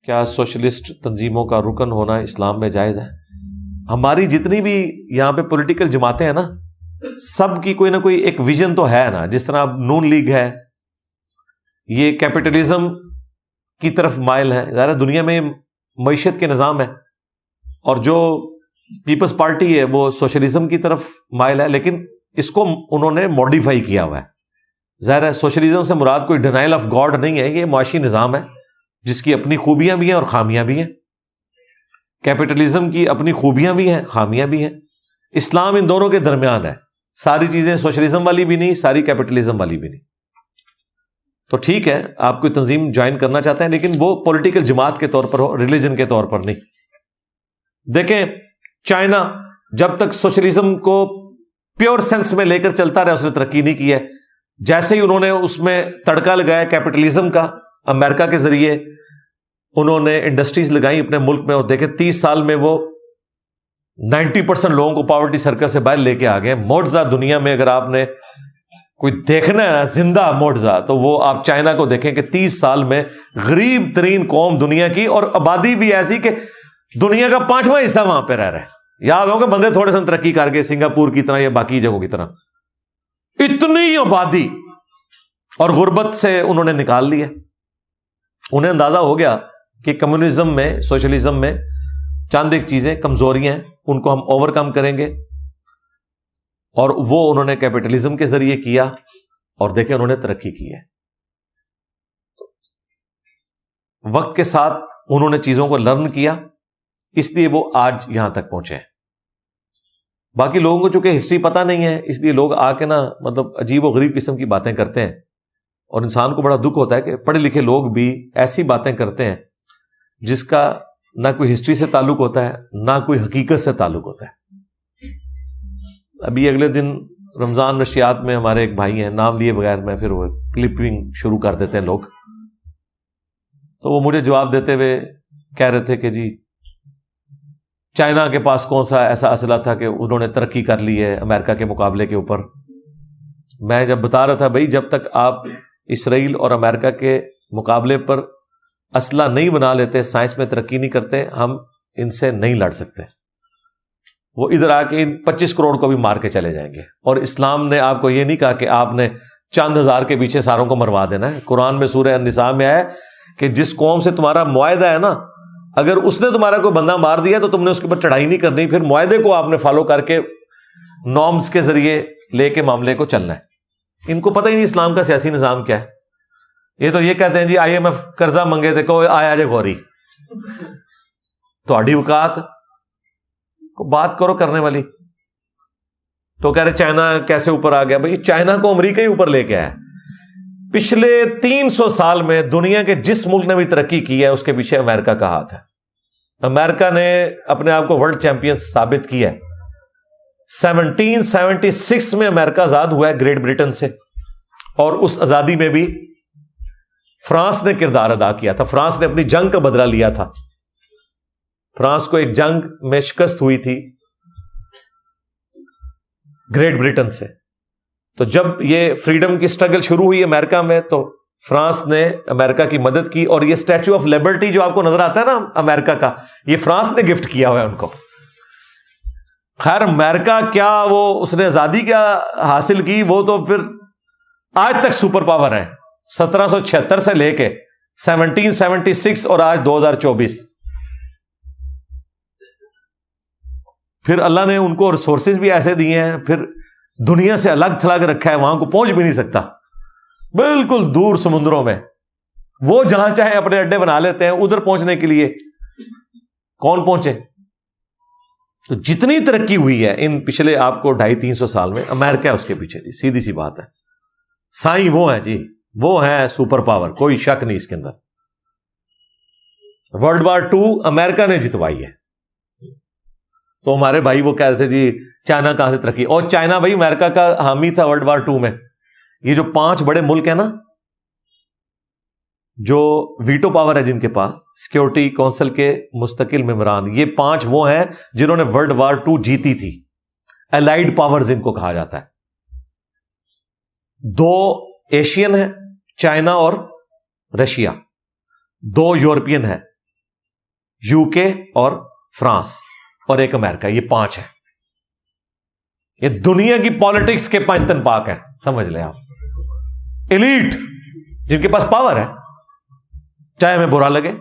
کیا سوشلسٹ تنظیموں کا رکن ہونا اسلام میں جائز ہے؟ ہماری جتنی بھی یہاں پہ پولیٹیکل جماعتیں ہیں نا، سب کی کوئی نہ کوئی ایک ویژن تو ہے نا. جس طرح نون لیگ ہے، یہ کیپٹلزم کی طرف مائل ہے. ظاہر دنیا میں معیشت کے نظام ہے، اور جو پیپلز پارٹی ہے وہ سوشلزم کی طرف مائل ہے، لیکن اس کو انہوں نے ماڈیفائی کیا ہوا ہے. ظاہر ہے سوشلزم سے مراد کوئی ڈینائل آف گاڈ نہیں ہے، یہ معاشی نظام ہے جس کی اپنی خوبیاں بھی ہیں اور خامیاں بھی ہیں. کیپٹلزم کی اپنی خوبیاں بھی ہیں، خامیاں بھی ہیں. اسلام ان دونوں کے درمیان ہے. ساری چیزیں سوشلزم والی بھی نہیں، ساری کیپٹلزم والی بھی نہیں. تو ٹھیک ہے، آپ کوئی تنظیم جوائن کرنا چاہتے ہیں، لیکن وہ پولیٹیکل جماعت کے طور پر ہو، ریلیجن کے طور پر نہیں. دیکھیں چائنا جب تک سوشلزم کو پیور سینس میں لے کر چلتا رہا، اس نے ترقی نہیں کی ہے. جیسے ہی انہوں نے اس میں تڑکا لگایا کیپٹلزم کا، امریکہ کے ذریعے انہوں نے انڈسٹریز لگائی اپنے ملک میں، اور دیکھیں 30 سال میں وہ 90% لوگوں کو پاورٹی سرکل سے باہر لے کے آ گئے. معجزہ دنیا میں اگر آپ نے کوئی دیکھنا ہے نا زندہ معجزہ، تو وہ آپ چائنا کو دیکھیں کہ 30 سال میں غریب ترین قوم دنیا کی، اور آبادی بھی ایسی کہ دنیا کا 5واں حصہ وہاں پہ رہ رہا ہے. یاد ہوگا بندے تھوڑے سے ترقی کر گئے سنگاپور کی طرح یا باقی جگہوں کی طرح. اتنی آبادی اور غربت سے انہوں نے نکال لیا. انہیں اندازہ ہو گیا کہ کمیونزم میں، سوشلزم میں چند ایک چیزیں کمزوریاں ہیں، ان کو ہم اوور کم کریں گے، اور وہ انہوں نے کیپٹلزم کے ذریعے کیا، اور دیکھیں انہوں نے ترقی کی ہے. وقت کے ساتھ انہوں نے چیزوں کو لرن کیا، اس لیے وہ آج یہاں تک پہنچے ہیں. باقی لوگوں کو چونکہ ہسٹری پتہ نہیں ہے، اس لیے لوگ آ کے نا مطلب عجیب و غریب قسم کی باتیں کرتے ہیں، اور انسان کو بڑا دکھ ہوتا ہے کہ پڑھے لکھے لوگ بھی ایسی باتیں کرتے ہیں جس کا نہ کوئی ہسٹری سے تعلق ہوتا ہے، نہ کوئی حقیقت سے تعلق ہوتا ہے. ابھی اگلے دن رمضان نشریات میں ہمارے ایک بھائی ہیں، نام لیے بغیر میں پھر وہ کلپنگ شروع کر دیتے ہیں لوگ، تو وہ مجھے جواب دیتے ہوئے کہہ رہے تھے کہ جی چائنا کے پاس کون سا ایسا اسلحہ تھا کہ انہوں نے ترقی کر لی ہے امریکہ کے مقابلے کے اوپر. میں جب بتا رہا تھا بھائی جب تک آپ اسرائیل اور امریکہ کے مقابلے پر اسلحہ نہیں بنا لیتے، سائنس میں ترقی نہیں کرتے، ہم ان سے نہیں لڑ سکتے. وہ ادھر آ کے ان 25 کروڑ کو بھی مار کے چلے جائیں گے. اور اسلام نے آپ کو یہ نہیں کہا کہ آپ نے چند ہزار کے پیچھے ساروں کو مروا دینا ہے. قرآن میں سورہ النساء میں ہے کہ جس قوم سے تمہارا معاہدہ ہے نا، اگر اس نے تمہارا کوئی بندہ مار دیا تو تم نے اس کے اوپر چڑھائی نہیں کرنی، پھر معاہدے کو آپ نے فالو کر کے نارمز کے ذریعے لے کے معاملے کو چلنا ہے. ان کو پتہ ہی نہیں اسلام کا سیاسی نظام کیا ہے. یہ تو یہ کہتے ہیں جی IMF قرضہ منگے تھے، کوئی آیا جے غوری تو اڈی اوقات کو بات کرو کرنے والی. تو کہہ رہے چائنا کیسے اوپر آ گیا. بھائی چائنا کو امریکہ ہی اوپر لے کے آیا. پچھلے 300 سال میں دنیا کے جس ملک نے بھی ترقی کی ہے اس کے پیچھے امریکہ کا ہاتھ ہے. امریکہ نے اپنے آپ کو ورلڈ چیمپئن ثابت کیا ہے. 1776 میں امریکہ آزاد ہوا ہے گریٹ برٹن سے، اور اس آزادی میں بھی فرانس نے کردار ادا کیا تھا. فرانس نے اپنی جنگ کا بدلہ لیا تھا. فرانس کو ایک جنگ میں شکست ہوئی تھی گریٹ برٹن سے. تو جب یہ فریڈم کی سٹرگل شروع ہوئی امریکہ میں تو فرانس نے امریکہ کی مدد کی. اور یہ اسٹیچو آف لبرٹی جو آپ کو نظر آتا ہے نا امریکہ کا، یہ فرانس نے گفٹ کیا ہوا ہے ان کو. خیر امریکہ کیا وہ اس نے آزادی کیا حاصل کی، وہ تو پھر آج تک سپر پاور ہے. 1776 سے لے کے 1776 اور آج 2024. پھر اللہ نے ان کو ریسورسز بھی ایسے دیے ہیں، پھر دنیا سے الگ تھلگ رکھا ہے، وہاں کو پہنچ بھی نہیں سکتا، بالکل دور سمندروں میں. وہ جہاں چاہے اپنے اڈے بنا لیتے ہیں. ادھر پہنچنے کے لیے کون پہنچے؟ تو جتنی ترقی ہوئی ہے ان پچھلے آپ کو 250-300 سال میں، امریکہ اس کے پیچھے. جی سیدھی سی بات ہے. سائیں وہ ہیں جی، وہ ہے سپر پاور، کوئی شک نہیں اس کے اندر. ورلڈ وار 2 امریکہ نے جتوائی ہے. تو ہمارے بھائی وہ کہہ رہے تھے جی چائنا کہاں سے ترقی، اور چائنا بھائی امریکہ کا حامی تھا ورلڈ وار 2 میں. یہ جو 5 بڑے ملک ہیں نا جو ویٹو پاور ہے جن کے پاس، سیکورٹی کونسل کے مستقل ممبران، یہ 5 وہ ہیں جنہوں نے ورلڈ وار 2 جیتی تھی. الائیڈ پاورز ان کو کہا جاتا ہے. 2 ایشین ہیں، چائنا اور رشیا. 2 یورپین ہیں، یو کے اور فرانس اور ایک امریکہ، یہ 5 ہیں. یہ دنیا کی پالیٹکس کے 5 تن پاک ہیں، سمجھ لیں آپ. ایلیٹ جن کے پاس پاور ہے، چاہے ہمیں برا لگے،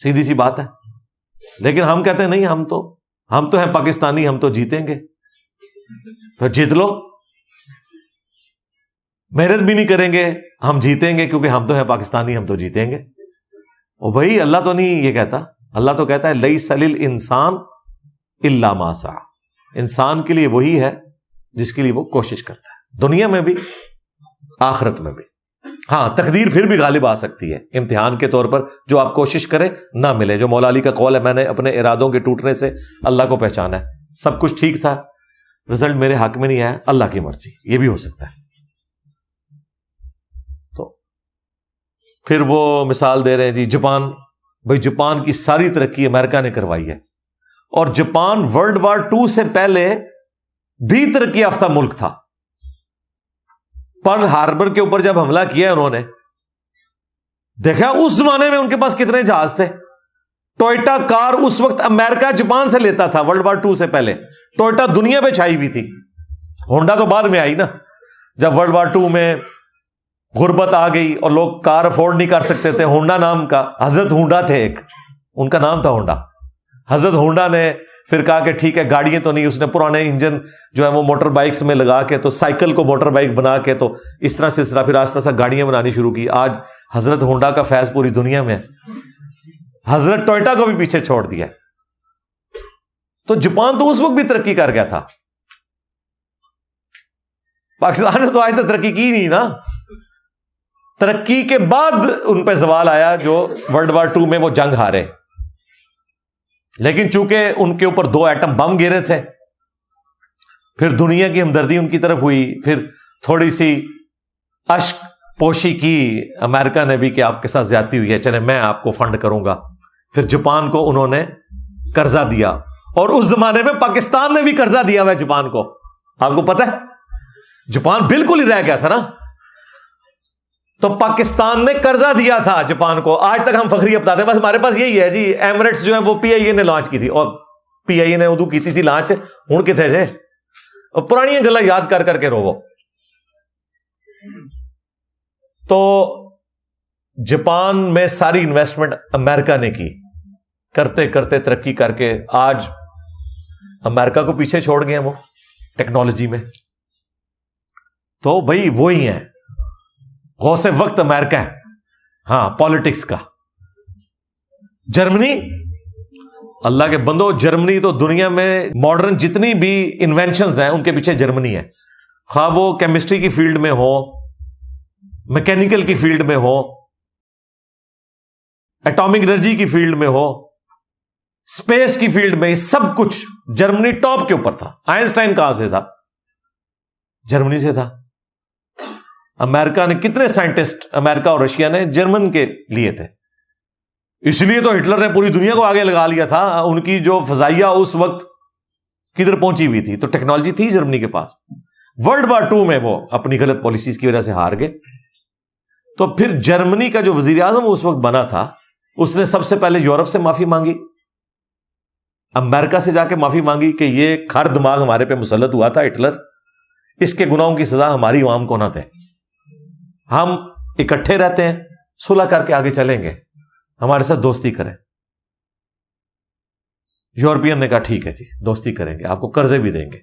سیدھی سی بات ہے. لیکن ہم کہتے ہیں نہیں، ہم تو ہیں پاکستانی، ہم تو جیتیں گے. پھر جیت لو، محنت بھی نہیں کریں گے، ہم جیتیں گے کیونکہ ہم تو ہیں پاکستانی، ہم تو جیتیں گے. او بھائی، اللہ تو نہیں یہ کہتا. اللہ تو کہتا ہے لیس للانسان الا ما سعی. انسان کے لیے وہی ہے جس کے لیے وہ کوشش کرتا ہے، دنیا میں بھی آخرت میں بھی. ہاں، تقدیر پھر بھی غالب آ سکتی ہے امتحان کے طور پر، جو آپ کوشش کریں نہ ملے. جو مولا علی کا قول ہے، میں نے اپنے ارادوں کے ٹوٹنے سے اللہ کو پہچانا ہے. سب کچھ ٹھیک تھا، رزلٹ میرے حق میں نہیں آیا، اللہ کی مرضی. یہ بھی ہو سکتا ہے. تو پھر وہ مثال دے رہے ہیں جی جاپان. بھائی جاپان کی ساری ترقی امریکہ نے کروائی ہے، اور جاپان ورلڈ وار 2 سے پہلے بھی ترقی یافتہ ملک تھا. پرل ہاربر کے اوپر جب حملہ کیا انہوں نے دیکھا اس زمانے میں ان کے پاس کتنے جہاز تھے. ٹوئٹا کار اس وقت امریکہ جاپان سے لیتا تھا ورلڈ وار 2 سے پہلے. ٹوئٹا دنیا پہ چھائی ہوئی تھی. ہونڈا تو بعد میں آئی نا، جب ورلڈ وار 2 میں غربت آ گئی اور لوگ کار افورڈ نہیں کر سکتے تھے. ہونڈا نام کا حضرت ہونڈا تھے، ایک ان کا نام تھا ہونڈا. حضرت ہونڈا نے پھر کہا کہ ٹھیک ہے، گاڑیاں تو نہیں، اس نے پرانے انجن جو ہے وہ موٹر بائکس میں لگا کے، تو سائیکل کو موٹر بائک بنا کے، تو اس طرح سلسلہ پھر آہستہ آہستہ گاڑیاں بنانی شروع کی. آج حضرت ہونڈا کا فیض پوری دنیا میں ہے. حضرت ٹوئٹا کو بھی پیچھے چھوڑ دیا. تو جاپان تو اس وقت بھی ترقی کر گیا تھا. پاکستان نے تو آج تک ترقی کی نہیں نا. ترقی کے بعد ان پہ زوال آیا جو ورلڈ وار 2 میں وہ جنگ ہارے. لیکن چونکہ ان کے اوپر 2 ایٹم بم گرے تھے، پھر دنیا کی ہمدردی ان کی طرف ہوئی. پھر تھوڑی سی اشک پوشی کی امریکہ نے بھی کہ آپ کے ساتھ زیادتی ہوئی ہے، چلے میں آپ کو فنڈ کروں گا. پھر جاپان کو انہوں نے قرضہ دیا، اور اس زمانے میں پاکستان نے بھی قرضہ دیا ہوا ہے جاپان کو. آپ کو پتہ ہے جاپان بالکل ہی رہ گیا تھا نا، تو پاکستان نے قرضہ دیا تھا جاپان کو. آج تک ہم فخری بتاتے ہیں، بس ہمارے پاس یہی ہے جی. ایمریٹس جو ہے وہ پی آئی اے نے لانچ کی تھی، اور پی آئی اے نے ادو کی تھی لانچ. ہوں کتنے جے اور پرانی گلا یاد کر کر کے روو. تو جاپان میں ساری انویسٹمنٹ امریکہ نے کی، کرتے کرتے ترقی کر کے آج امریکہ کو پیچھے چھوڑ گئے ہیں وہ ٹیکنالوجی میں. تو بھائی وہی ہیں غوث وقت امریکہ ہے. ہاں، پالیٹکس کا. جرمنی، اللہ کے بندو، جرمنی تو دنیا میں ماڈرن جتنی بھی انوینشنز ہیں ان کے پیچھے جرمنی ہے. خواہ وہ کیمسٹری کی فیلڈ میں ہو، میکینیکل کی فیلڈ میں ہو، ایٹامک انرجی کی فیلڈ میں ہو، اسپیس کی فیلڈ میں، سب کچھ جرمنی ٹاپ کے اوپر تھا. آئنسٹائن کہاں سے تھا؟ جرمنی سے تھا. امریکہ نے کتنے سائنٹسٹ، امریکہ اور رشیا نے جرمن کے لیے تھے. اس لیے تو ہٹلر نے پوری دنیا کو آگے لگا لیا تھا. ان کی جو فضائیہ اس وقت کدھر پہنچی ہوئی تھی، تو ٹیکنالوجی تھی جرمنی کے پاس. ورلڈ وار 2 میں وہ اپنی غلط پالیسیز کی وجہ سے ہار گئے. تو پھر جرمنی کا جو وزیر اعظم اس وقت بنا تھا، اس نے سب سے پہلے یورپ سے معافی مانگی، امریکہ سے جا کے معافی مانگی کہ یہ کھر دماغ ہمارے پہ مسلط ہوا تھا ہٹلر، اس کے گناہوں کی سزا ہماری عوام کو نہ دے. ہم اکٹھے رہتے ہیں، صلح کر کے آگے چلیں گے، ہمارے ساتھ دوستی کریں. یورپین نے کہا ٹھیک ہے جی، دوستی کریں گے، آپ کو قرضے بھی دیں گے.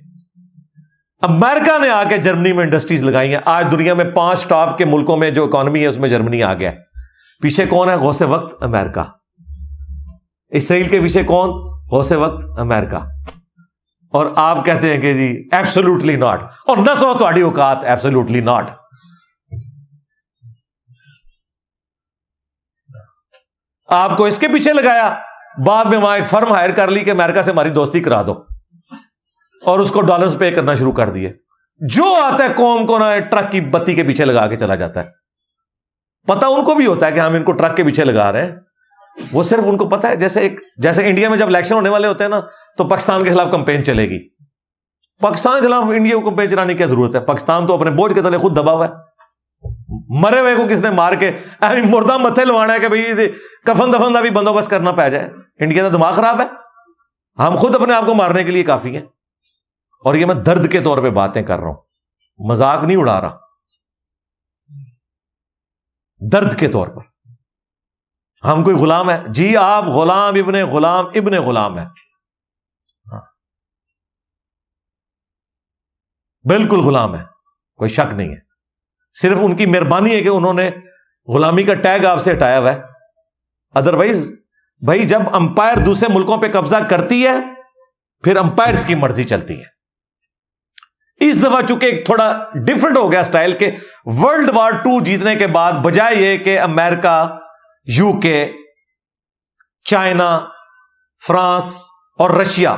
امریکہ نے آ کے جرمنی میں انڈسٹریز لگائی ہیں. آج دنیا میں 5 ٹاپ کے ملکوں میں جو اکانومی ہے اس میں جرمنی آ گیا. پیچھے کون ہے؟ غوث وقت امریکہ. اسرائیل کے پیچھے کون؟ غوث وقت امریکہ. اور آپ کہتے ہیں کہ جی ایبسولوٹلی ناٹ، اور نہ سو تہاڈی اوقات، ایبسولوٹلی ناٹ. آپ کو اس کے پیچھے لگایا، بعد میں وہاں ایک فرم ہائر کر لی کہ امریکہ سے ہماری دوستی کرا دو، اور اس کو ڈالرز پے کرنا شروع کر دیے. جو آتا ہے قوم کو نا ٹرک کی بتی کے پیچھے لگا کے چلا جاتا ہے. پتہ ان کو بھی ہوتا ہے کہ ہم ان کو ٹرک کے پیچھے لگا رہے ہیں. وہ صرف ان کو پتہ ہے، جیسے انڈیا میں جب الیکشن ہونے والے ہوتے ہیں نا، تو پاکستان کے خلاف کمپین چلے گی. پاکستان کے خلاف انڈیا کو کمپین چلانے کی ضرورت ہے؟ پاکستان تو اپنے بوجھ کے تلے خود دبا ہوا ہے. مرے ہوئے کو کس نے مار کے مردہ متھے لوانا ہے کہ بھئی کفن دفن کا بھی بندوبست کرنا پہ جائے. انڈیا کا دماغ خراب ہے؟ ہم خود اپنے آپ کو مارنے کے لیے کافی ہیں. اور یہ میں درد کے طور پہ باتیں کر رہا ہوں, مذاق نہیں اڑا رہا, درد کے طور پر. ہم کوئی غلام ہے؟ جی آپ غلام ابن غلام ہے, بالکل غلام ہے, کوئی شک نہیں ہے. صرف ان کی مہربانی ہے کہ انہوں نے غلامی کا ٹیگ آپ سے ہٹایا ہوا ہے. ادروائز بھائی جب امپائر دوسرے ملکوں پہ قبضہ کرتی ہے پھر امپائرز کی مرضی چلتی ہے. اس دفعہ چونکہ ایک تھوڑا ڈفرنٹ ہو گیا سٹائل کے ورلڈ وار 2 جیتنے کے بعد بجائے یہ کہ امریکہ, یو کے, چائنا, فرانس اور رشیا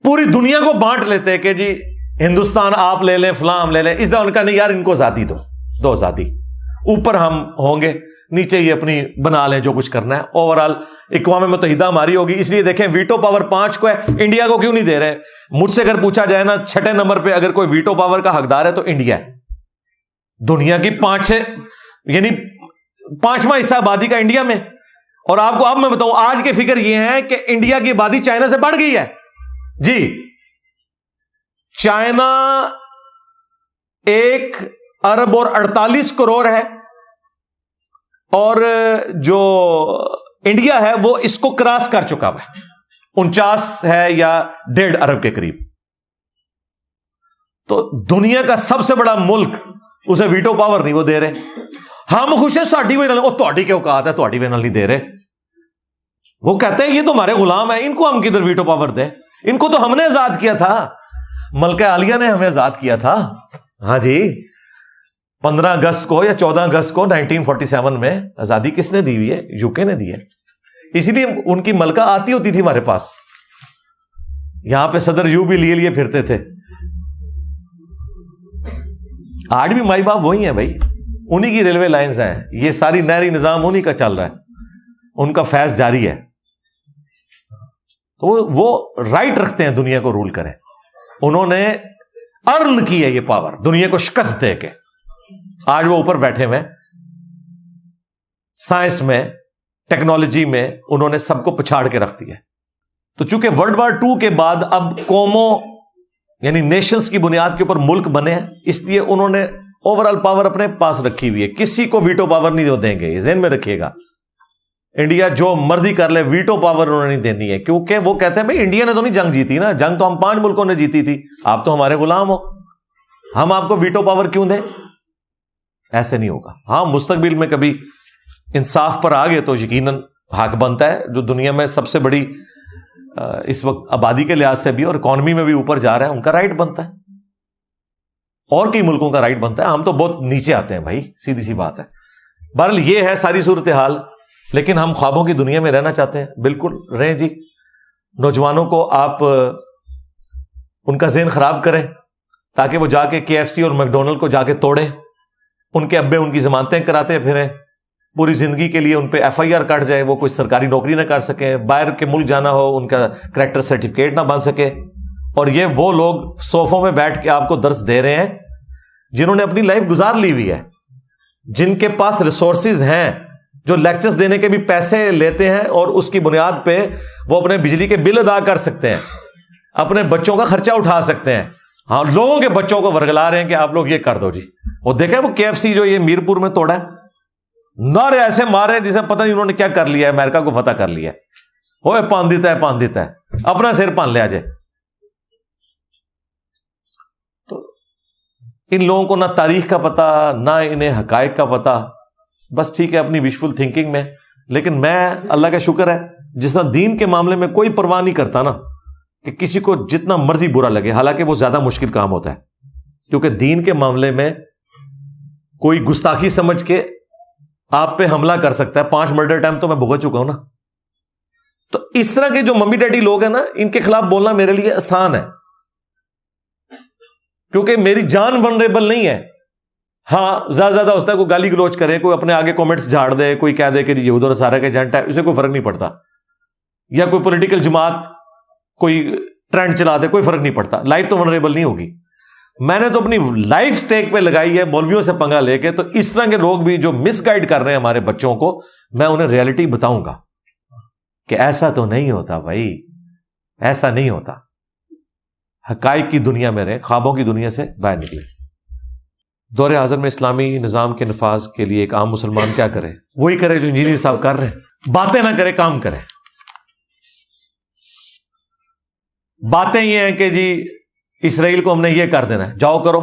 پوری دنیا کو بانٹ لیتے کہ جی ہندوستان آپ لے لیں, فلاں ہم لے لیں, اس دفعہ ان کا نہیں یار, ان کو آزادی دو آزادی, اوپر ہم ہوں گے, نیچے یہ اپنی بنا لیں جو کچھ کرنا ہے. اوورال اقوام متحدہ ہماری ہوگی. اس لیے دیکھیں ویٹو پاور 5 کو ہے, انڈیا کو کیوں نہیں دے رہے؟ مجھ سے اگر پوچھا جائے نا 6 نمبر پہ اگر کوئی ویٹو پاور کا حقدار ہے تو انڈیا ہے. دنیا کی 5واں حصہ آبادی کا انڈیا میں. اور آپ کو اب میں بتاؤں آج کے فگر یہ ہے کہ انڈیا کی آبادی چائنا سے بڑھ گئی ہے. جی چائنا 1 ارب اور 48 کروڑ ہے, اور جو انڈیا ہے وہ اس کو کراس کر چکا ہے, 49 ہے یا 1.5 ارب کے قریب. تو دنیا کا سب سے بڑا ملک اسے ویٹو پاور نہیں وہ دے رہے. ہم خوش ہیں ساڈی وجہ وہ تہاڈی کیوں اوقات ہے, تہاڈی وجہ نہیں دے رہے. وہ کہتے ہیں یہ تو ہمارے غلام ہیں, ان کو ہم کدھر ویٹو پاور دیں, ان کو تو ہم نے آزاد کیا تھا, ملکہ عالیہ نے ہمیں آزاد کیا تھا. ہاں جی 15 اگست کو یا 14 اگست کو 1947 میں آزادی کس نے دی ہوئی ہے؟ یو کے نے دی ہے. اسی لیے ان کی ملکہ آتی ہوتی تھی ہمارے پاس, یہاں پہ صدر یو بھی لیے پھرتے تھے. آج بھی مائی باپ وہی ہیں بھائی, انہی کی ریلوے لائنز ہیں, یہ ساری نہری نظام انہی کا چل رہا ہے, ان کا فیض جاری ہے. تو وہ رائٹ رکھتے ہیں دنیا کو رول کریں. انہوں نے ارن کی ہے یہ پاور, دنیا کو شکست دے کے آج وہ اوپر بیٹھے ہوئے. سائنس میں, ٹیکنالوجی میں انہوں نے سب کو پچھاڑ کے رکھ دیا. تو چونکہ ورلڈ وار 2 کے بعد اب قوموں یعنی نیشنز کی بنیاد کے اوپر ملک بنے ہیں, اس لیے انہوں نے اوورال پاور اپنے پاس رکھی ہوئی ہے. کسی کو ویٹو پاور نہیں دیں گے, یہ ذہن میں رکھیے گا. انڈیا جو مرضی کر لے, ویٹو پاور انہوں نے نہیں دینی ہے, کیونکہ وہ کہتے ہیں بھائی انڈیا نے تو نہیں جنگ جیتی نا, جنگ تو ہم 5 ملکوں نے جیتی تھی, آپ تو ہمارے غلام ہو, ہم آپ کو ویٹو پاور کیوں دیں؟ ایسے نہیں ہوگا. ہاں مستقبل میں کبھی انصاف پر آ گئے تو یقیناً حق بنتا ہے, جو دنیا میں سب سے بڑی اس وقت آبادی کے لحاظ سے بھی اور اکانومی میں بھی اوپر جا رہا ہے, ان کا رائٹ بنتا ہے, اور کئی ملکوں کا رائٹ بنتا ہے. ہم تو بہت نیچے آتے ہیں بھائی, سیدھی سی بات ہے. بہرحال یہ ہے ساری صورتحال, لیکن ہم خوابوں کی دنیا میں رہنا چاہتے ہیں. بالکل رہیں جی. نوجوانوں کو آپ ان کا ذہن خراب کریں تاکہ وہ جا کے KFC اور میکڈونلڈ کو جا کے توڑیں, ان کے ابے ان کی ضمانتیں کراتے پھریں, پوری زندگی کے لیے ان پہ FIR کٹ جائے, وہ کوئی سرکاری نوکری نہ کر سکیں, باہر کے ملک جانا ہو ان کا کریکٹر سرٹیفکیٹ نہ بن سکے. اور یہ وہ لوگ صوفوں میں بیٹھ کے آپ کو درس دے رہے ہیں جنہوں نے اپنی لائف گزار لی ہوئی ہے, جن کے پاس ریسورسز ہیں, جو لیکچرز دینے کے بھی پیسے لیتے ہیں اور اس کی بنیاد پہ وہ اپنے بجلی کے بل ادا کر سکتے ہیں, اپنے بچوں کا خرچہ اٹھا سکتے ہیں. ہاں لوگوں کے بچوں کو ورگلا رہے ہیں کہ آپ لوگ یہ کر دو جی. وہ دیکھیں وہ KFC جو یہ میرپور میں توڑا ہے, نعرے ایسے مارے جسے پتہ نہیں انہوں نے کیا کر لیا ہے, امریکہ کو فتح کر لیا ہے. وہ پان دیتا ہے, اپنا سر پان لیا جائے. تو ان لوگوں کو نہ تاریخ کا پتہ, نہ انہیں حقائق کا پتہ, بس ٹھیک ہے اپنی وشفل تھنکنگ میں. لیکن میں اللہ کا شکر ہے جس طرح دین کے معاملے میں کوئی پرواہ نہیں کرتا نا کہ کسی کو جتنا مرضی برا لگے, حالانکہ وہ زیادہ مشکل کام ہوتا ہے, کیونکہ دین کے معاملے میں کوئی گستاخی سمجھ کے آپ پہ حملہ کر سکتا ہے. 5 مرڈر ٹائم تو میں بھگت چکا ہوں نا. تو اس طرح کے جو ممی ڈیڈی لوگ ہیں نا, ان کے خلاف بولنا میرے لیے آسان ہے, کیونکہ میری جان ولنریبل نہیں ہے. ہاں زیادہ ہوتا ہے کوئی گالی گلوچ کرے, کوئی اپنے آگے کومنٹس جھاڑ دے, کوئی کہہ دے کہ یہود اور نصارہ کے ایجنٹ ہے, اسے کوئی فرق نہیں پڑتا. یا کوئی پولیٹیکل جماعت کوئی ٹرینڈ چلا دے, کوئی فرق نہیں پڑتا. لائف تو ولنریبل نہیں ہوگی. میں نے تو اپنی لائف سٹیک پہ لگائی ہے مولویوں سے پنگا لے کے. تو اس طرح کے لوگ بھی جو مس گائیڈ کر رہے ہیں ہمارے بچوں کو, میں انہیں ریئلٹی بتاؤں گا. کہ ایسا تو نہیں ہوتا بھائی، ایسا نہیں ہوتا. حقائق کی دنیا میں رہے، خوابوں کی دنیا سے باہر نکلے. دور حاضر میں اسلامی نظام کے نفاذ کے لیے ایک عام مسلمان کیا کرے؟ وہی کرے جو انجینئر صاحب کر رہے ہیں. باتیں نہ کرے، کام کرے. باتیں یہ ہیں کہ جی اسرائیل کو ہم نے یہ کر دینا ہے، جاؤ کرو.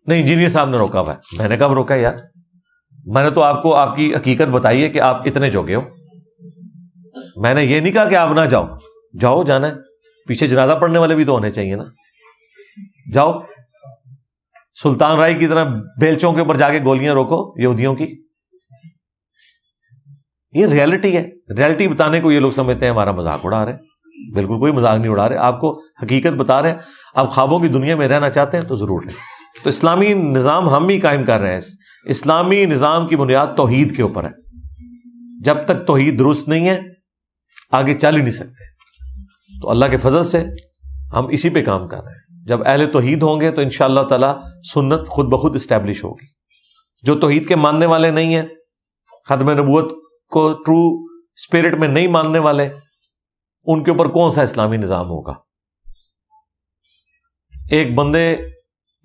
نہیں، انجینئر صاحب نے روکا ہوا ہے. میں نے کب روکا یار؟ میں نے تو آپ کو آپ کی حقیقت بتائی ہے کہ آپ اتنے جوگے ہو. میں نے یہ نہیں کہا کہ آپ نہ جاؤ. جاؤ، جانا ہے. پیچھے جنازہ پڑھنے والے بھی تو ہونے چاہیے نا. جاؤ، سلطان رائی کی طرح بیلچوں کے اوپر جا کے گولیاں روکو یہودیوں کی. یہ ریالٹی ہے. ریالٹی بتانے کو یہ لوگ سمجھتے ہیں ہمارا مذاق اڑا رہے ہیں. بالکل کوئی مذاق نہیں اڑا رہے، آپ کو حقیقت بتا رہے ہیں. آپ خوابوں کی دنیا میں رہنا چاہتے ہیں تو ضرور رہیں. تو اسلامی نظام ہم ہی قائم کر رہے ہیں. اسلامی نظام کی بنیاد توحید کے اوپر ہے. جب تک توحید درست نہیں ہے آگے چل ہی نہیں سکتے. تو اللہ کے فضل سے ہم اسی پہ کام کر رہے ہیں. جب اہل توحید ہوں گے تو انشاءاللہ تعالی سنت خود بخود اسٹیبلش ہوگی. جو توحید کے ماننے والے نہیں ہیں، ختم نبوت کو ٹرو اسپرٹ میں نہیں ماننے والے، ان کے اوپر کون سا اسلامی نظام ہوگا؟ ایک بندے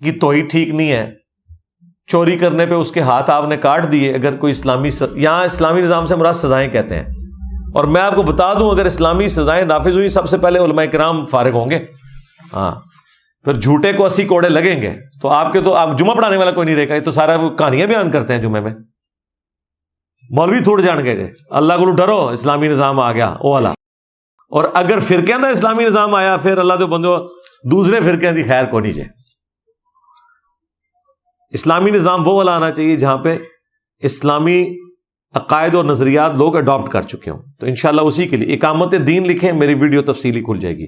کی توحید ٹھیک نہیں ہے، چوری کرنے پہ اس کے ہاتھ آپ نے کاٹ دیے. اگر کوئی یہاں اسلامی نظام سے مراد سزائیں کہتے ہیں. اور میں آپ کو بتا دوں اگر اسلامی سزائیں نافذ ہوئی سب سے پہلے علماء کرام فارغ ہوں گے. ہاں، پھر جھوٹے کو 80 کوڑے لگیں گے تو آپ جمعہ پڑھانے والا کوئی نہیں رہے گا. یہ تو سارا کہانیاں بیان کرتے ہیں جمعے میں. مولوی تھوڑ جان گے اللہ کو ڈرو اسلامی نظام آ گیا او اللہ. اور اگر فرقے دا اسلامی نظام آیا پھر اللہ تو بندو دوسرے فرقے دی خیر کو نہیں جائے. اسلامی نظام وہ والا آنا چاہیے جہاں پہ اسلامی عقائد اور نظریات لوگ اڈاپٹ کر چکے ہوں. تو انشاءاللہ اسی کے لیے اقامت دین لکھیں، میری ویڈیو تفصیلی کھل جائے گی.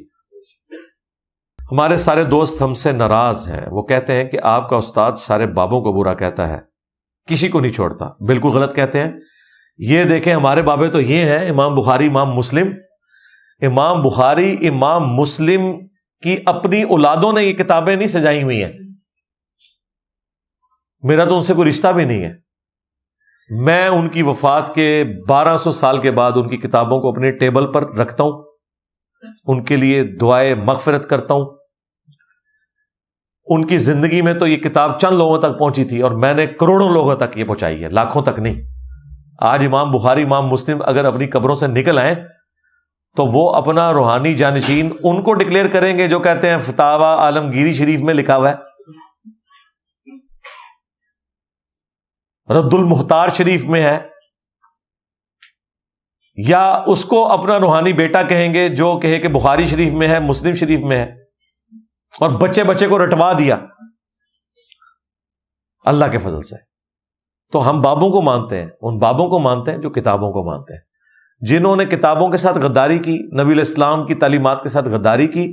ہمارے سارے دوست ہم سے ناراض ہیں. وہ کہتے ہیں کہ آپ کا استاد سارے بابوں کو برا کہتا ہے، کسی کو نہیں چھوڑتا. بالکل غلط کہتے ہیں. یہ دیکھیں ہمارے بابے تو یہ ہیں امام بخاری، امام مسلم. امام بخاری، امام مسلم کی اپنی اولادوں نے یہ کتابیں نہیں سجائی ہوئی ہیں. میرا تو ان سے کوئی رشتہ بھی نہیں ہے. میں ان کی وفات کے 1200 سال کے بعد ان کی کتابوں کو اپنے ٹیبل پر رکھتا ہوں، ان کے لیے دعائے مغفرت کرتا ہوں. ان کی زندگی میں تو یہ کتاب چند لوگوں تک پہنچی تھی اور میں نے کروڑوں لوگوں تک یہ پہنچائی ہے، لاکھوں تک نہیں. آج امام بخاری، امام مسلم اگر اپنی قبروں سے نکل آئیں تو وہ اپنا روحانی جانشین ان کو ڈکلیئر کریں گے جو کہتے ہیں فتاوی عالمگیری شریف میں لکھا ہوا ہے، رد المختار شریف میں ہے، یا اس کو اپنا روحانی بیٹا کہیں گے جو کہے کہ بخاری شریف میں ہے، مسلم شریف میں ہے، اور بچے بچے کو رٹوا دیا اللہ کے فضل سے. تو ہم بابوں کو مانتے ہیں، ان بابوں کو مانتے ہیں جو کتابوں کو مانتے ہیں. جنہوں نے کتابوں کے ساتھ غداری کی، نبی علیہ السلام کی تعلیمات کے ساتھ غداری کی،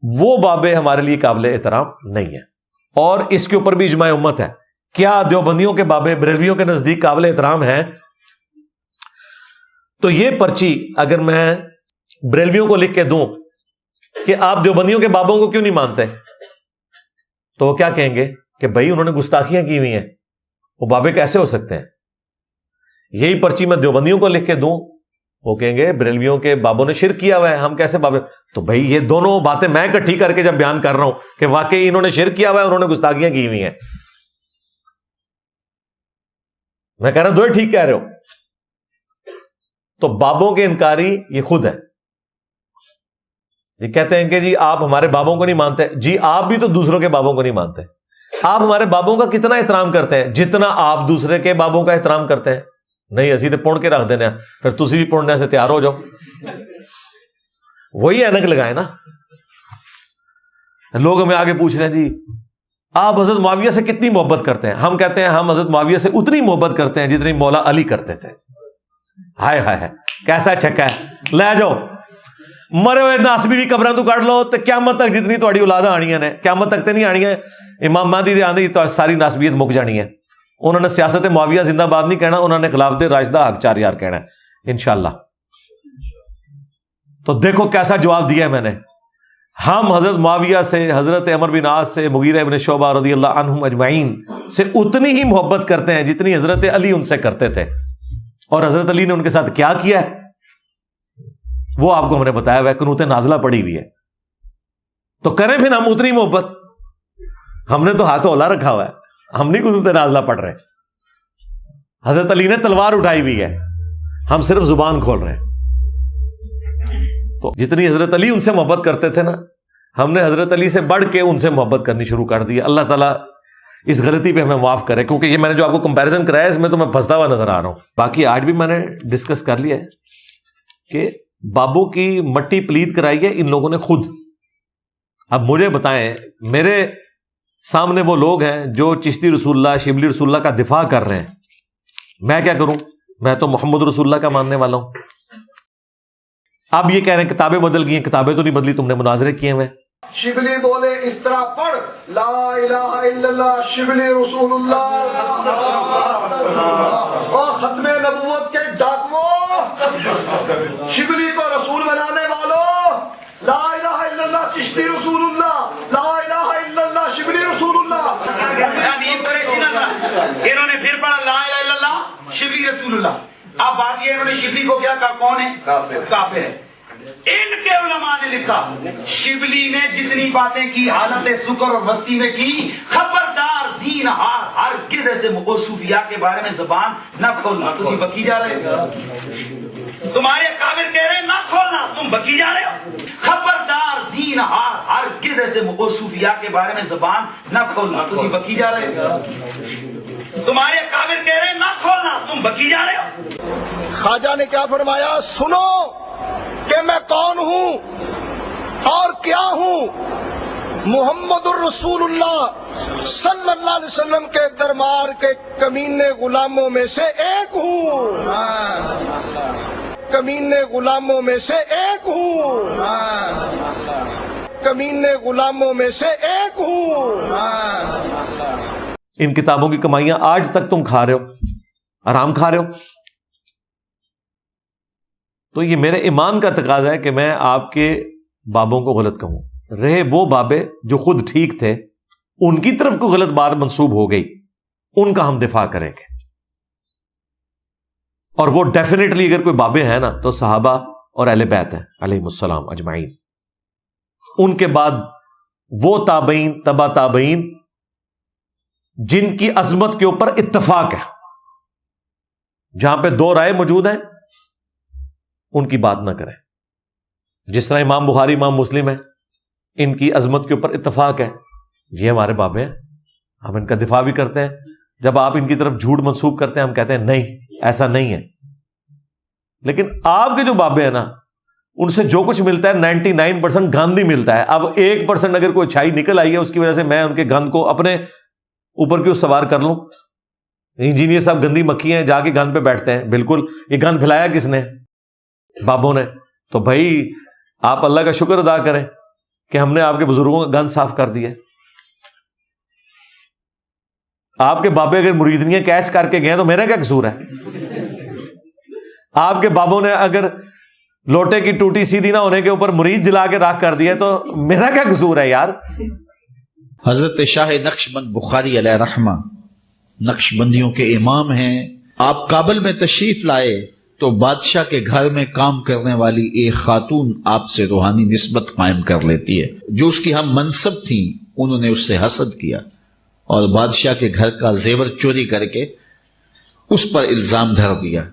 وہ بابے ہمارے لیے قابل احترام نہیں ہیں. اور اس کے اوپر بھی اجماع امت ہے. کیا دیوبندیوں کے بابے بریلویوں کے نزدیک قابل احترام ہیں؟ تو یہ پرچی اگر میں بریلویوں کو لکھ کے دوں کہ آپ دیوبندیوں کے بابوں کو کیوں نہیں مانتے، تو وہ کیا کہیں گے کہ بھائی انہوں نے گستاخیاں کی ہوئی ہیں، وہ بابے کیسے ہو سکتے ہیں. یہی پرچی میں دیوبندیوں کو لکھ کے دوں، وہ کہیں گے بریلویوں کے بابوں نے شرک کیا ہوا ہے، ہم کیسے بابے. تو بھائی یہ دونوں باتیں میں اکٹھی کر کے جب بیان کر رہا ہوں کہ واقعی انہوں نے شرک کیا ہوا ہے، انہوں نے گستاخیاں کی ہوئی ہیں، میں کہہ رہا ہوں دو ہی ٹھیک کہہ رہے ہو. تو بابوں کے انکاری یہ خود ہے. یہ کہتے ہیں کہ جی آپ ہمارے بابوں کو نہیں مانتے. جی آپ بھی تو دوسروں کے بابوں کو نہیں مانتے. آپ ہمارے بابوں کا کتنا احترام کرتے ہیں جتنا آپ دوسرے کے بابوں کا احترام کرتے ہیں. نہیں اسی تو پڑھ کے رکھ دینا، پھر تسی بھی پڑھنے سے تیار ہو جاؤ. وہی اینک لگائے نا. لوگ ہمیں آگے پوچھ رہے ہیں جی آپ حضرت معاویہ سے کتنی محبت کرتے ہیں. ہم کہتے ہیں ہم حضرت معاویہ سے اتنی محبت کرتے ہیں جتنی مولا علی کرتے تھے. ہائے ہائے کیسا چھکا ہے. لے جاؤ مرے ہوئے ناسبی بھی قبراں تو کٹ لو تو قیامت تک جتنی تہاڈی اولاداں آنیاں نے، قیامت تک تے نہیں آنیاں. امام مہدی دے آندے ساری ناسبیت مک جانی ہے. انہوں نے سیاست معاویہ زندہ باد نہیں کہنا، انہوں نے خلافت راشدہ حق 4 یار کہنا ہے انشاءاللہ. تو دیکھو کیسا جواب دیا ہے میں نے. ہم حضرت معاویہ سے، حضرت عمر بن عاص سے، مغیرہ ابن شعبہ رضی اللہ عنہم اجمعین سے اتنی ہی محبت کرتے ہیں جتنی حضرت علی ان سے کرتے تھے. اور حضرت علی نے ان کے ساتھ کیا کیا ہے وہ آپ کو ہم نے بتایا ہوا ہے، قنوت نازلہ پڑی ہوئی ہے. تو کریں پھر ہم اتنی محبت. ہم نے تو ہاتھ اولا رکھا ہوا ہے، ہم نہیں قنوت نازلہ پڑھ رہے. حضرت علی نے تلوار اٹھائی ہوئی ہے، ہم صرف زبان کھول رہے ہیں. تو جتنی حضرت علی ان سے محبت کرتے تھے نا، ہم نے حضرت علی سے بڑھ کے ان سے محبت کرنی شروع کر دی. اللہ تعالیٰ اس غلطی پہ ہمیں معاف کرے، کیونکہ یہ میں نے جو آپ کو کمپیریزن کرایا اس میں تو میں پھنستا ہوا نظر آ رہا ہوں. باقی آج بھی میں نے ڈسکس کر لیا ہے کہ بابوں کی مٹی پلید کرائی ہے ان لوگوں نے خود. اب مجھے بتائیں، میرے سامنے وہ لوگ ہیں جو چشتی رسول اللہ، شبلی رسول اللہ کا دفاع کر رہے ہیں، میں کیا کروں؟ میں تو محمد رسول اللہ کا ماننے والا ہوں. اب یہ کہہ رہے ہیں کتابیں بدل گئی ہیں. کتابیں تو نہیں بدلی، تم نے مناظرے کیے ہوئے. شبلی بولے اس طرح پڑھ، لا الہ الا اللہ شبلی رسول اللہ. اور ختم نبوت کے ڈاکوؤں، شبلی کو رسول بنانے والوں، لا الہ الا اللہ چشتی رسول اللہ، لا الہ الا اللہ شبلی رسول اللہ. انہوں نے پھر پڑھا لا الہ الا اللہ شبلی رسول اللہ. اب بات یہ، انہوں نے شبلی کو کیا کہا؟ کون ہے؟ کافر ہے. ان کے علماء نے لکھا شبلی نے جتنی باتیں کی حالت سکر اور مستی میں کی، خبردار زینہار ہرگز ایسے صوفیاء کے بارے میں زبان نہ کھولنا. تم بکی جا رہے ہو، تمہارے کافر کہہ رہے ہیں نہ کھولنا، تم بکی جا رہے ہو. خبردار زینہار ہرگز ایسے صوفیاء کے بارے میں زبان نہ کھولنا. تم بکی جا رہے ہو، تمہارے کافر کہہ رہے ہیں نہ کھولنا، تم بکی جا رہے ہو. خواجہ نے کیا فرمایا؟ سنو کہ میں کون ہوں اور کیا ہوں. محمد الرسول اللہ صلی اللہ علیہ وسلم کے دربار کے کمینے غلاموں میں سے ایک ہوں، کمینے غلاموں میں سے ایک ہوں، کمینے غلاموں میں سے ایک ہوں. ان کتابوں کی کمائیاں آج تک تم کھا رہے ہو، آرام کھا رہے ہو. تو یہ میرے ایمان کا تقاضا ہے کہ میں آپ کے بابوں کو غلط کہوں. رہے وہ بابے جو خود ٹھیک تھے، ان کی طرف کوئی غلط بات منسوب ہو گئی، ان کا ہم دفاع کریں گے. اور وہ ڈیفینیٹلی اگر کوئی بابے ہیں نا تو صحابہ اور اہل بیت ہیں علیہم السلام اجمعین. ان کے بعد وہ تابعین، تبع تابعین جن کی عظمت کے اوپر اتفاق ہے، جہاں پہ دو رائے موجود ہیں ان کی بات نہ کریں. جس طرح امام بخاری، امام مسلم ہے، ان کی عظمت کے اوپر اتفاق ہے، یہ ہمارے بابے ہیں، ہم ان کا دفاع بھی کرتے ہیں. جب آپ ان کی طرف جھوٹ منسوب کرتے ہیں ہم کہتے ہیں نہیں ایسا نہیں ہے. لیکن آپ کے جو بابے ہیں نا، ان سے جو کچھ ملتا ہے 99% گند ہی ملتا ہے. اب 1% اگر کوئی اچھائی نکل آئی ہے اس کی وجہ سے میں ان کے گند کو اپنے اوپر کیوں سوار کر لوں؟ انجینئر صاحب گندی مکھی ہیں، جا کے گند پہ بیٹھتے ہیں. بالکل، یہ گند پھیلایا کس نے؟ بابوں نے. تو بھائی آپ اللہ کا شکر ادا کریں کہ ہم نے آپ کے بزرگوں کا گند صاف کر دیا. آپ کے بابے اگر مریدنیاں کیچ کر کے گئے تو میرا کیا قصور ہے؟ آپ کے بابوں نے اگر لوٹے کی ٹوٹی سیدھی نہ ہونے کے اوپر مرید جلا کے راکھ کر دیا تو میرا کیا قصور ہے یار؟ حضرت شاہ نقشبند بخاری علیہ رحمہ نقشبندیوں کے امام ہیں. آپ کابل میں تشریف لائے تو بادشاہ کے گھر میں کام کرنے والی ایک خاتون آپ سے روحانی نسبت قائم کر لیتی ہے. جو اس کی ہم منصب تھیں انہوں نے اس سے حسد کیا اور بادشاہ کے گھر کا زیور چوری کر کے اس پر الزام دھر دیا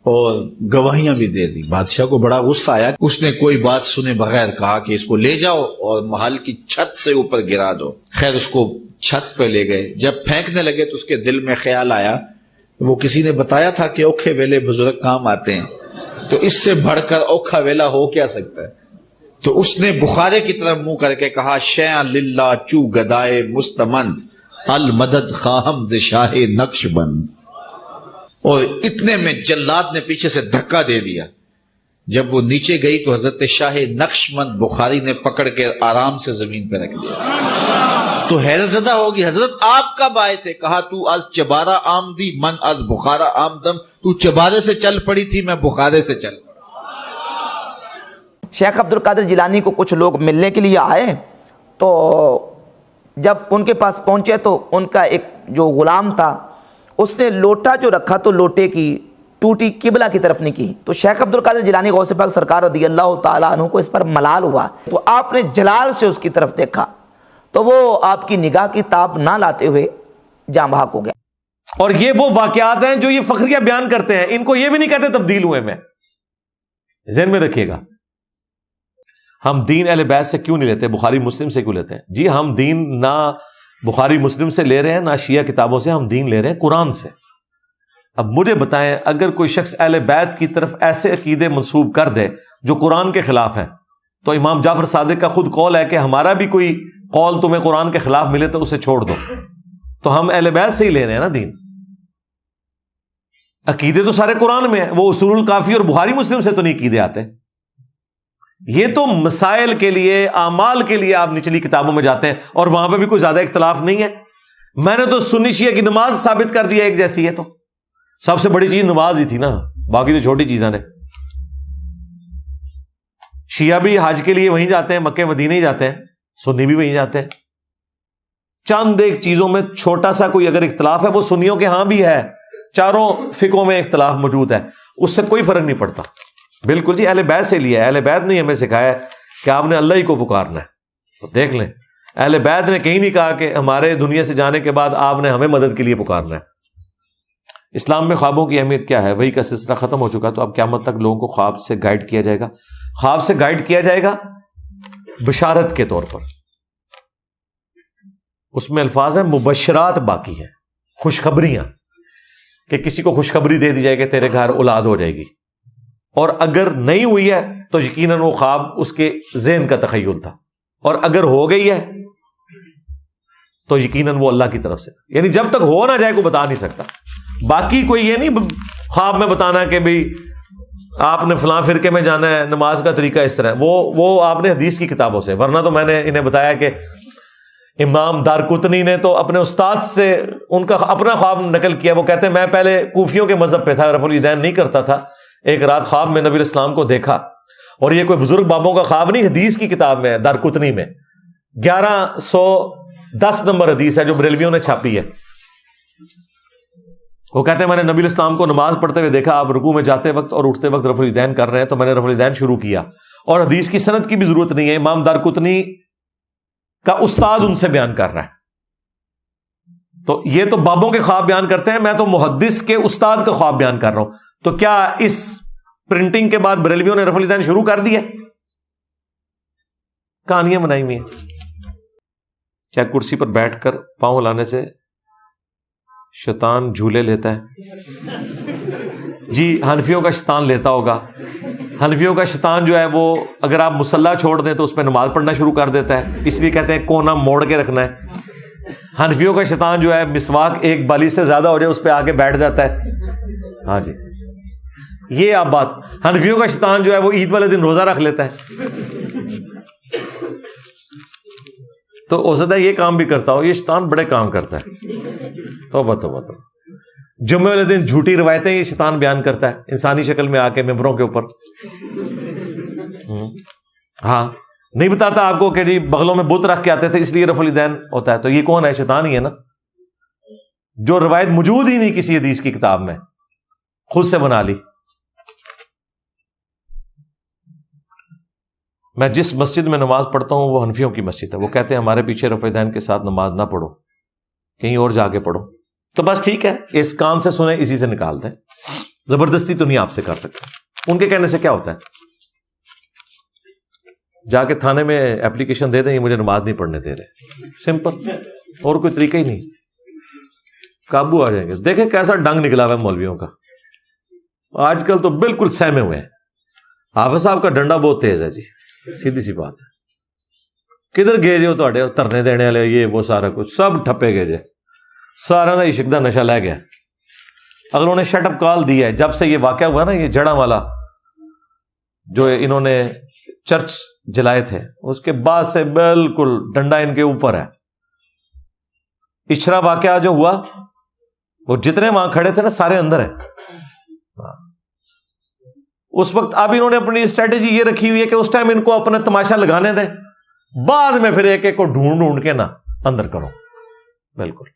اور گواہیاں بھی دے دی. بادشاہ کو بڑا غصہ آیا. اس نے کوئی بات سنے بغیر کہا کہ اس کو لے جاؤ اور محل کی چھت سے اوپر گرا دو. خیر اس کو چھت پہ لے گئے. جب پھینکنے لگے تو اس کے دل میں خیال آیا، وہ کسی نے بتایا تھا کہ اوکھے ویلے بزرگ کام آتے ہیں، تو اس سے بڑھ کر اوکھا ویلا ہو کیا سکتا ہے. تو اس نے بخارے کی طرف منہ کر کے کہا، شیئا للہ چو گدائے مستمند المدد خواہم ز شاہ نقش بند. اور اتنے میں جلاد نے پیچھے سے دھکا دے دیا. جب وہ نیچے گئی تو حضرت شاہ نقشبند بخاری نے پکڑ کے آرام سے زمین پہ رکھ دیا. تو حیرت زدہ ہوگی، حضرت آپ کب آئے تھے؟ کہا تو از چبارہ آمدی من از بخارا آمدم. تو چبارے سے چل پڑی تھی، میں بخارے سے چل پڑا. شیخ عبد القادر جیلانی کو کچھ لوگ ملنے کے لیے آئے تو جب ان کے پاس پہنچے تو ان کا ایک جو غلام تھا اس نے لوٹا جو رکھا تو لوٹے کی ٹوٹی قبلہ کی طرف نہیں کی. تو شیخ عبد القادر جیلانی غوث پاک سرکار رضی اللہ تعالیٰ عنہ کو اس پر ملال ہوا, تو آپ نے جلال سے اس کی طرف دیکھا تو وہ آپ کی نگاہ کی تاب نہ لاتے ہوئے جاں بحق ہو گیا. اور یہ وہ واقعات ہیں جو یہ فخریہ بیان کرتے ہیں, ان کو یہ بھی نہیں کہتے تبدیل ہوئے. میں ذہن میں رکھیے گا, ہم دین اہل بیت سے کیوں نہیں لیتے, بخاری مسلم سے کیوں لیتے ہیں؟ جی ہم دین نہ بخاری مسلم سے لے رہے ہیں نہ شیعہ کتابوں سے, ہم دین لے رہے ہیں قرآن سے. اب مجھے بتائیں, اگر کوئی شخص اہل بیت کی طرف ایسے عقیدے منسوب کر دے جو قرآن کے خلاف ہیں, تو امام جعفر صادق کا خود قول ہے کہ ہمارا بھی کوئی قول تمہیں قرآن کے خلاف ملے تو اسے چھوڑ دو. تو ہم اہل بیت سے ہی لے رہے ہیں نا دین. عقیدے تو سارے قرآن میں ہیں, وہ اصول الکافی اور بخاری مسلم سے تو نہیں عقیدے آتے. یہ تو مسائل کے لیے, اعمال کے لیے آپ نچلی کتابوں میں جاتے ہیں اور وہاں پہ بھی کوئی زیادہ اختلاف نہیں ہے. میں نے تو سنی شیعہ کی نماز ثابت کر دیا ایک جیسی ہے, تو سب سے بڑی چیز نماز ہی تھی نا, باقی تو چھوٹی چیزیں نے. شیعہ بھی حج کے لیے وہیں جاتے ہیں, مکہ مدینہ ہی جاتے ہیں, سنی بھی وہیں جاتے ہیں. چند ایک چیزوں میں چھوٹا سا کوئی اگر اختلاف ہے وہ سنیوں کے ہاں بھی ہے, چاروں فقہوں میں اختلاف موجود ہے, اس سے کوئی فرق نہیں پڑتا. بالکل جی, اہل بیت سے لیا ہے. اہل بیت نے ہمیں سکھایا ہے کہ آپ نے اللہ ہی کو پکارنا ہے. تو دیکھ لیں, اہل بیت نے کہیں نہیں کہا کہ ہمارے دنیا سے جانے کے بعد آپ نے ہمیں مدد کے لیے پکارنا ہے. اسلام میں خوابوں کی اہمیت کیا ہے؟ وہی کا سلسلہ ختم ہو چکا, تو اب قیامت تک لوگوں کو خواب سے گائیڈ کیا جائے گا. خواب سے گائیڈ کیا جائے گا بشارت کے طور پر. اس میں الفاظ ہیں مبشرات, باقی ہیں خوشخبریاں, کہ کسی کو خوشخبری دے دی جائے کہ تیرے گھر اولاد ہو جائے گی, اور اگر نہیں ہوئی ہے تو یقیناً وہ خواب اس کے ذہن کا تخیل تھا, اور اگر ہو گئی ہے تو یقیناً وہ اللہ کی طرف سے تھا. یعنی جب تک ہو نہ جائے کوئی بتا نہیں سکتا. باقی کوئی یہ نہیں خواب میں بتانا کہ بھئی آپ نے فلاں فرقے میں جانا ہے, نماز کا طریقہ اس طرح, وہ آپ نے حدیث کی کتابوں سے. ورنہ تو میں نے انہیں بتایا کہ امام دارقطنی نے تو اپنے استاد سے ان کا اپنا خواب نقل کیا. وہ کہتے ہیں میں پہلے کوفیوں کے مذہب پہ تھا, رفع الیدین نہیں کرتا تھا. ایک رات خواب میں نبی علیہ السلام کو دیکھا, اور یہ کوئی بزرگ بابوں کا خواب نہیں, حدیث کی کتاب میں ہے دارقطنی میں, 1110 نمبر حدیث ہے جو بریلویوں نے چھاپی ہے. وہ کہتے ہیں میں نے نبی علیہ السلام کو نماز پڑھتے ہوئے دیکھا, آپ رکوع میں جاتے وقت اور اٹھتے وقت رفع الیدین کر رہے ہیں, تو میں نے رفع الیدین شروع کیا. اور حدیث کی سند کی بھی ضرورت نہیں ہے, امام دارقطنی کا استاد ان سے بیان کر رہا ہے. تو یہ تو بابوں کے خواب بیان کرتے ہیں, میں تو محدث کے استاد کا خواب بیان کر رہا ہوں. تو کیا اس پرنٹنگ کے بعد بریلویوں نے رفع الیدین شروع کر دیا؟ کہانیاں بنائی ہوئی ہیں. کیا کرسی پر بیٹھ کر پاؤں ہلانے سے شیطان جھولے لیتا ہے؟ جی حنفیوں کا شیطان لیتا ہوگا. حنفیوں کا شیطان جو ہے وہ اگر آپ مصلی چھوڑ دیں تو اس پہ نماز پڑھنا شروع کر دیتا ہے, اس لیے کہتے ہیں کونا موڑ کے رکھنا ہے. حنفیوں کا شیطان جو ہے مسواک ایک بالی سے زیادہ ہو جائے اس پہ آ کے بیٹھ جاتا ہے. ہاں جی, یہ آپ بات. حنفیوں کا شیطان جو ہے وہ عید والے دن روزہ رکھ لیتا ہے. تو ہو سکتا ہے یہ کام بھی کرتا ہو, یہ شیطان بڑے کام کرتا ہے. توبہ توبہ توبہ. جمعے والے دن جھوٹی روایتیں یہ شیطان بیان کرتا ہے انسانی شکل میں آ کے ممبروں کے اوپر. ہاں نہیں بتاتا آپ کو کہ جی بغلوں میں بت رکھ کے آتے تھے اس لیے رفع الیدین ہوتا ہے. تو یہ کون ہے؟ شیطان ہی ہے نا, جو روایت موجود ہی نہیں کسی حدیث کی کتاب میں, خود سے بنا لی. میں جس مسجد میں نماز پڑھتا ہوں وہ حنفیوں کی مسجد ہے. وہ کہتے ہیں ہمارے پیچھے رفع الیدین کے ساتھ نماز نہ پڑھو, کہیں اور جا کے پڑھو. تو بس ٹھیک ہے, اس کان سے سنیں اسی سے نکال دیں, زبردستی تو نہیں آپ سے کر سکتے. ان کے کہنے سے کیا ہوتا ہے؟ جا کے تھانے میں اپلیکیشن دے دیں یہ مجھے نماز نہیں پڑھنے دے رہے, سمپل, اور کوئی طریقہ ہی نہیں, قابو آ جائیں گے. دیکھیں کیسا ڈنگ نکلا ہوا ہے مولویوں کا آج کل, تو بالکل سہمے ہوئے ہیں. حافظ صاحب کا ڈنڈا بہت تیز ہے جی, سیدھی سی بات ہے. کدھر گئے جو تھوڑے ترنے دینے والے یہ وہ سارا کچھ سب ٹھپے گئے جے, سارا دا عشق دا نشہ لے گیا. اگر انہوں نے شٹ اپ کال دی ہے جب سے یہ واقعہ ہوا نا, یہ جڑا والا جو انہوں نے چرچ جلائے تھے, اس کے بعد سے بالکل ڈنڈا ان کے اوپر ہے. اچھرا واقعہ جو ہوا, وہ جتنے وہاں کھڑے تھے نا سارے اندر ہیں. اس وقت اب انہوں نے اپنی اسٹریٹجی یہ رکھی ہوئی ہے کہ اس ٹائم ان کو اپنا تماشا لگانے دیں, بعد میں پھر ایک ایک کو ڈھونڈ کے نا اندر کرو. بالکل